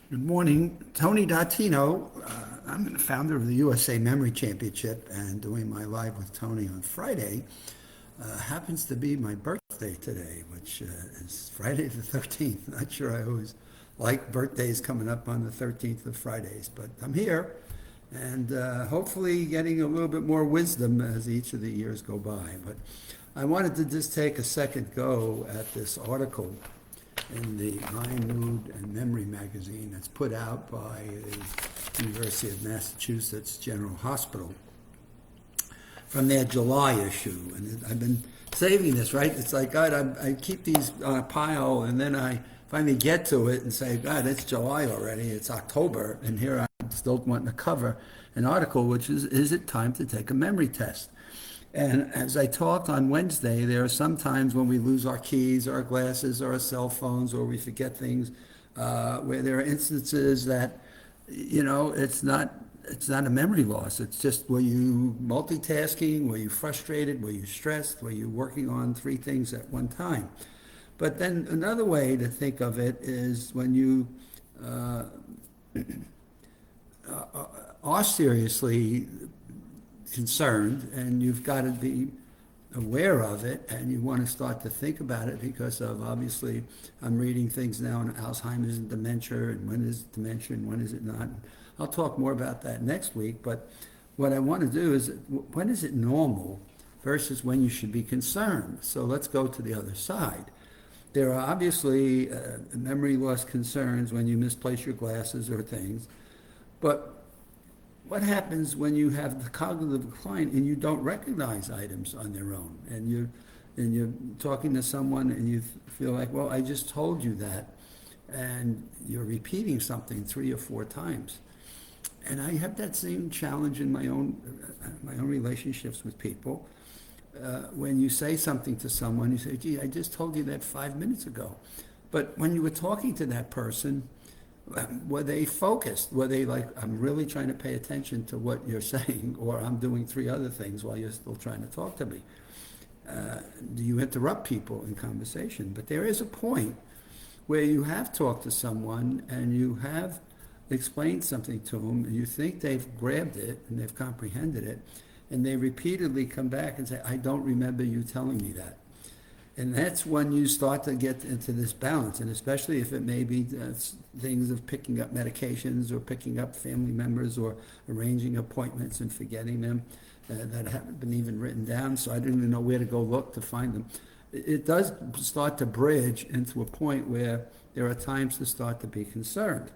Good morning, Tony Dottino. I'm the founder of the USA Memory Championship, and doing my Live with Tony on Friday happens to be my birthday today, which is Friday the 13th. Not sure I always like birthdays coming up on the 13th of Fridays, but I'm here and hopefully getting a little bit more wisdom as each of the years go by. But I wanted to just take a second go at this article in the Mind, Mood, and Memory magazine that's put out by the University of Massachusetts General Hospital from their July issue. And I've been saving this, right? It's like, God, I keep these on a pile, and then I finally get to it and say, God, it's July already, it's October, and here I'm still wanting to cover an article, which is it time to take a memory test? And as I talked on Wednesday, there are some times when we lose our keys, our glasses, our cell phones, or we forget things, where there are instances that, it's not a memory loss. It's just, were you multitasking? Were you frustrated? Were you stressed? Were you working on three things at one time? But then another way to think of it is when you are seriously concerned, and you've got to be aware of it, and you want to start to think about it because of, obviously, I'm reading things now on Alzheimer's and dementia, and when is dementia and when is it not. I'll talk more about that next week, but what I want to do is, when is it normal versus when you should be concerned? So let's go to the other side. There are obviously memory loss concerns when you misplace your glasses or things, but what happens when you have the cognitive decline and you don't recognize items on their own, and you're talking to someone and you feel like, well, I just told you that, and you're repeating something three or four times. And I have that same challenge in my own relationships with people. When you say something to someone, you say, gee, I just told you that 5 minutes ago. But when you were talking to that person, were they focused? Were they like, I'm really trying to pay attention to what you're saying, or I'm doing three other things while you're still trying to talk to me? Do you interrupt people in conversation? But there is a point where you have talked to someone and you have explained something to them, and you think they've grabbed it and they've comprehended it, and they repeatedly come back and say, I don't remember you telling me that. And that's when you start to get into this balance, and especially if it may be things of picking up medications or picking up family members or arranging appointments and forgetting them that haven't been even written down, so I didn't even know where to go look to find them. It does start to bridge into a point where there are times to start to be concerned.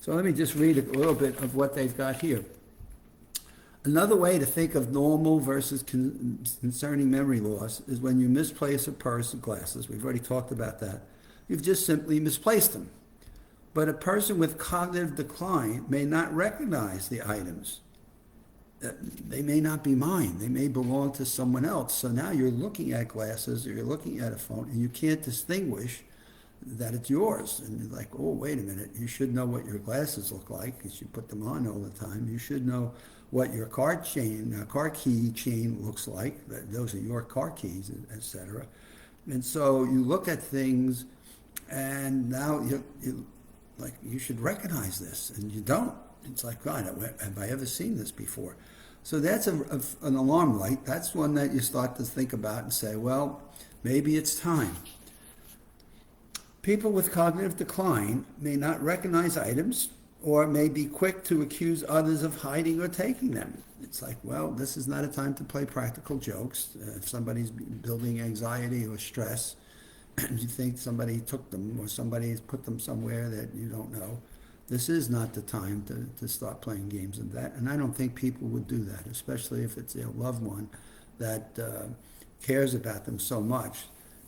So let me just read a little bit of what they've got here. Another way to think of normal versus concerning memory loss is when you misplace a purse or glasses. We've already talked about that. You've just simply misplaced them. But a person with cognitive decline may not recognize the items. They may not be mine. They may belong to someone else. So now you're looking at glasses or you're looking at a phone and you can't distinguish that it's yours. And you're like, oh, wait a minute. You should know what your glasses look like because you put them on all the time. You should know what your car key chain looks like. Those are your car keys, etc. And so you look at things, and now you should recognize this, and you don't. It's like, God, have I ever seen this before? So that's an alarm light. That's one that you start to think about and say, well, maybe it's time. People with cognitive decline may not recognize items or may be quick to accuse others of hiding or taking them. It's like, well, this is not a time to play practical jokes. If somebody's building anxiety or stress, and you think somebody took them or somebody's put them somewhere that you don't know, this is not the time to start playing games of that. And I don't think people would do that, especially if it's their loved one that cares about them so much.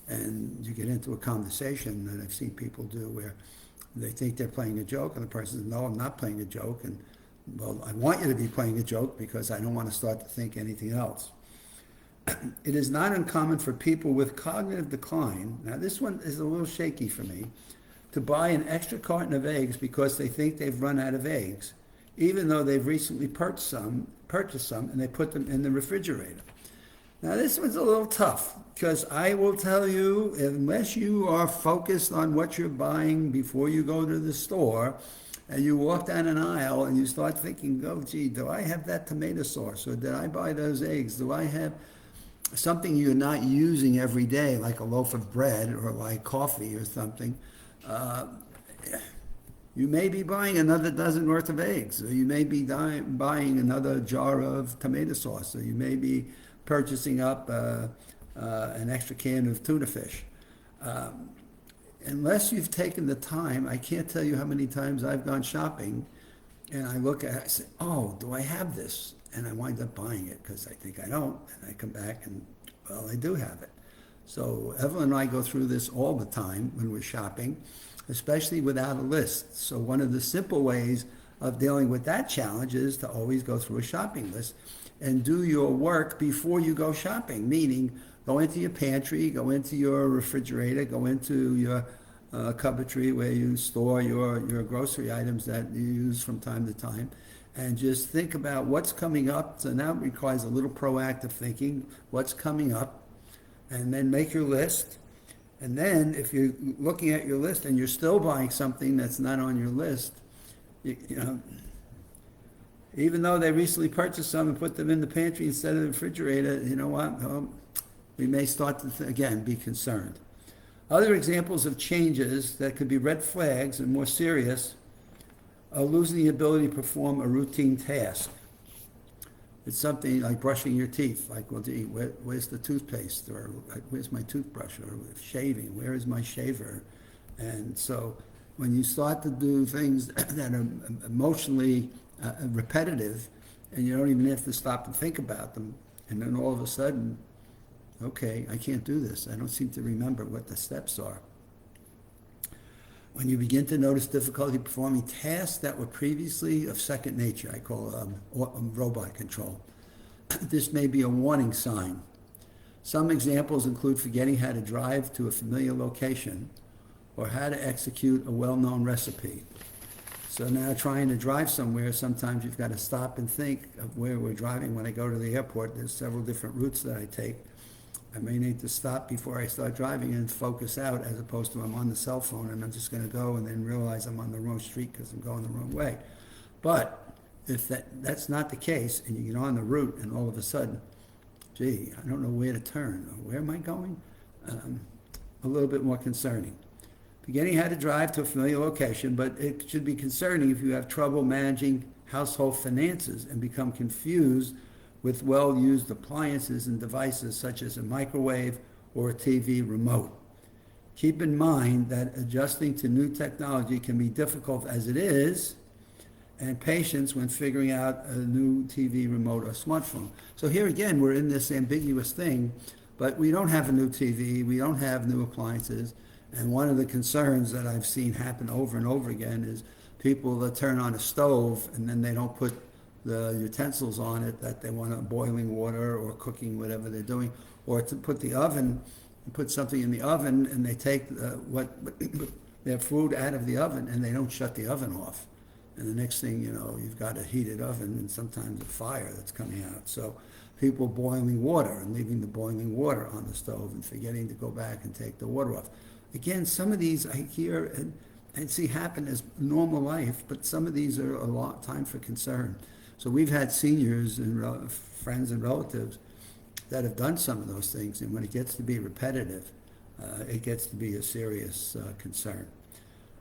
And you get into a conversation that I've seen people do where they think they're playing a joke, and the person says, no, I'm not playing a joke. And, well, I want you to be playing a joke because I don't want to start to think anything else. It is not uncommon for people with cognitive decline, now this one is a little shaky for me, to buy an extra carton of eggs because they think they've run out of eggs, even though they've recently purchased some and they put them in the refrigerator. Now, this one's a little tough because I will tell you, unless you are focused on what you're buying before you go to the store, and you walk down an aisle and you start thinking, oh, gee, do I have that tomato sauce? Or did I buy those eggs? Do I have something you're not using every day, like a loaf of bread or like coffee or something? Uh, you may be buying another dozen worth of eggs, or you may be buying another jar of tomato sauce, or you may be purchasing up an extra can of tuna fish. Um, Unless you've taken the time, I can't tell you how many times I've gone shopping and I look at it, I say, oh, do I have this? And I wind up buying it because I think I don't. And I come back and, well, I do have it. So Evelyn and I go through this all the time when we're shopping, especially without a list. So one of the simple ways of dealing with that challenge is to always go through a shopping list and do your work before you go shopping, meaning go into your pantry, go into your refrigerator, go into your cupboardry where you store your grocery items that you use from time to time, and just think about what's coming up. So now it requires a little proactive thinking, what's coming up, and then make your list. And then if you're looking at your list and you're still buying something that's not on your list, you know, even though they recently purchased some and put them in the pantry instead of the refrigerator, you know what? We may start to, again, be concerned. Other examples of changes that could be red flags and more serious are losing the ability to perform a routine task. It's something like brushing your teeth, like, well, gee, where's the toothpaste? Or where's my toothbrush? Or shaving, where is my shaver? And so when you start to do things that are emotionally repetitive, and you don't even have to stop and think about them, and then all of a sudden, okay, I can't do this. I don't seem to remember what the steps are. When you begin to notice difficulty performing tasks that were previously of second nature, I call robot control, this may be a warning sign. Some examples include forgetting how to drive to a familiar location or how to execute a well-known recipe. So now trying to drive somewhere, sometimes you've got to stop and think of where we're driving. When I go to the airport, there's several different routes that I take. I may need to stop before I start driving and focus out, as opposed to I'm on the cell phone and I'm just going to go and then realize I'm on the wrong street because I'm going the wrong way. But if that's not the case and you get on the route and all of a sudden, gee, I don't know where to turn, or where am I going? A little bit more concerning. Beginning how to drive to a familiar location, but it should be concerning if you have trouble managing household finances and become confused with well-used appliances and devices such as a microwave or a TV remote. Keep in mind that adjusting to new technology can be difficult as it is, and patience when figuring out a new TV remote or smartphone. So here again, we're in this ambiguous thing, but we don't have a new TV, we don't have new appliances, and one of the concerns that I've seen happen over and over again is people that turn on a stove and then they don't put the utensils on it that they want boiling water or cooking, whatever they're doing, or to put the oven, put something in the oven and they take their food out of the oven and they don't shut the oven off. And the next thing you know, you've got a heated oven and sometimes a fire that's coming out. So people boiling water and leaving the boiling water on the stove and forgetting to go back and take the water off. Again, some of these I hear and see happen as normal life, but some of these are a lot time for concern. So we've had seniors and friends and relatives that have done some of those things, and when it gets to be repetitive, it gets to be a serious concern.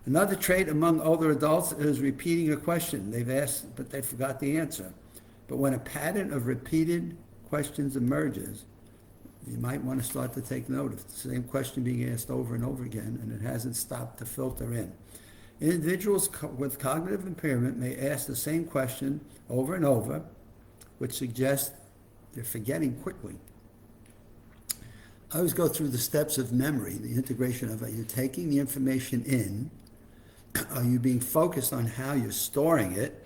Another trait among older adults is repeating a question they've asked, but they forgot the answer. But when a pattern of repeated questions emerges, you might want to start to take note of the same question being asked over and over again, and it hasn't stopped to filter in. Individuals with cognitive impairment may ask the same question over and over, which suggests they're forgetting quickly. I always go through the steps of memory, the integration of, are you taking the information in? Are you being focused on how you're storing it?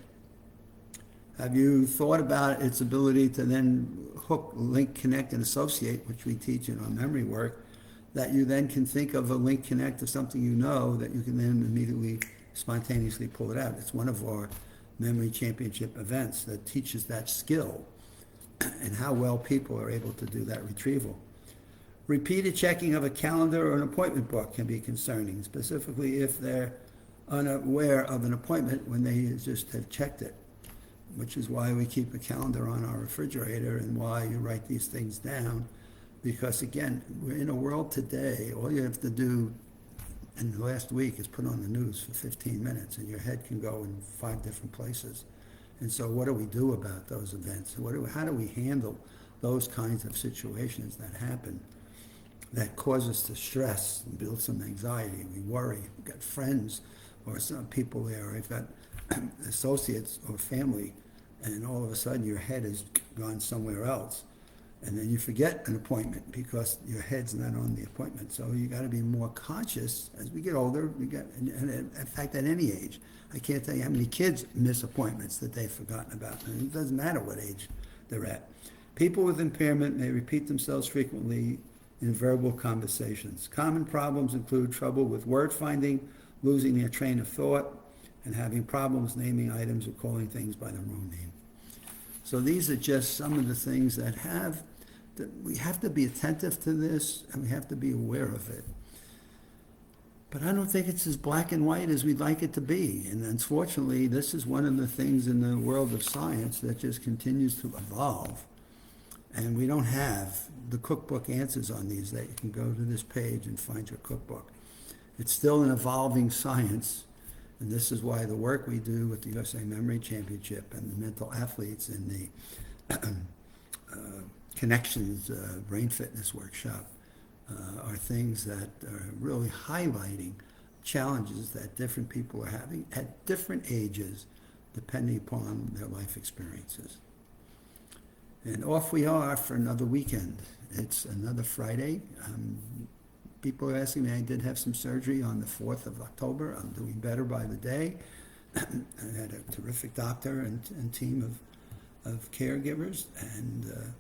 Have you thought about its ability to then hook, link, connect, and associate, which we teach in our memory work, that you then can think of a link, connect to something you know that you can then immediately, spontaneously pull it out. It's one of our memory championship events that teaches that skill. and how well people are able to do that retrieval. Repeated checking of a calendar or an appointment book can be concerning, specifically if they're unaware of an appointment when they just have checked it, which is why we keep a calendar on our refrigerator and why you write these things down. Because again, we're in a world today, all you have to do in the last week is put on the news for 15 minutes and your head can go in 5 different places. And so what do we do about those events? How do we handle those kinds of situations that happen that cause us to stress and build some anxiety? We worry. We've got friends or some people there. I've got associates or family, and all of a sudden your head has gone somewhere else. And then you forget an appointment because your head's not on the appointment. So you got to be more conscious as we get older. And in fact, at any age, I can't tell you how many kids miss appointments that they've forgotten about. And it doesn't matter what age they're at. People with impairment may repeat themselves frequently in verbal conversations. Common problems include trouble with word finding, losing their train of thought, and having problems naming items or calling things by their wrong name. So these are just some of the things that we have to be attentive to this, and we have to be aware of it. But I don't think it's as black and white as we'd like it to be. And unfortunately, this is one of the things in the world of science that just continues to evolve. And we don't have the cookbook answers on these, that you can go to this page and find your cookbook. It's still an evolving science. And this is why the work we do with the USA Memory Championship and the mental athletes and the Connections Brain Fitness Workshop are things that are really highlighting challenges that different people are having at different ages, depending upon their life experiences. And off we are for another weekend. It's another Friday. People are asking me, I did have some surgery on the 4th of October. I'm doing better by the day. I had a terrific doctor and team of caregivers, and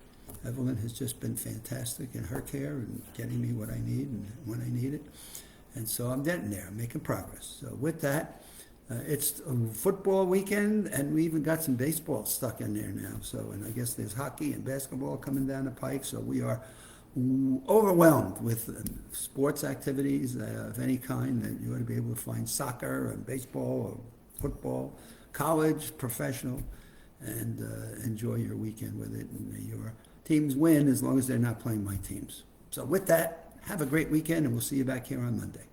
Evelyn has just been fantastic in her care and getting me what I need and when I need it. And so I'm getting there, I'm making progress. So with that, it's a football weekend, and we even got some baseball stuck in there now. So, and I guess there's hockey and basketball coming down the pike. So we are overwhelmed with sports activities of any kind. That you ought to be able to find soccer and baseball or football, college, professional, and enjoy your weekend with it. And your teams win as long as they're not playing my teams. So with that, have a great weekend, and we'll see you back here on Monday.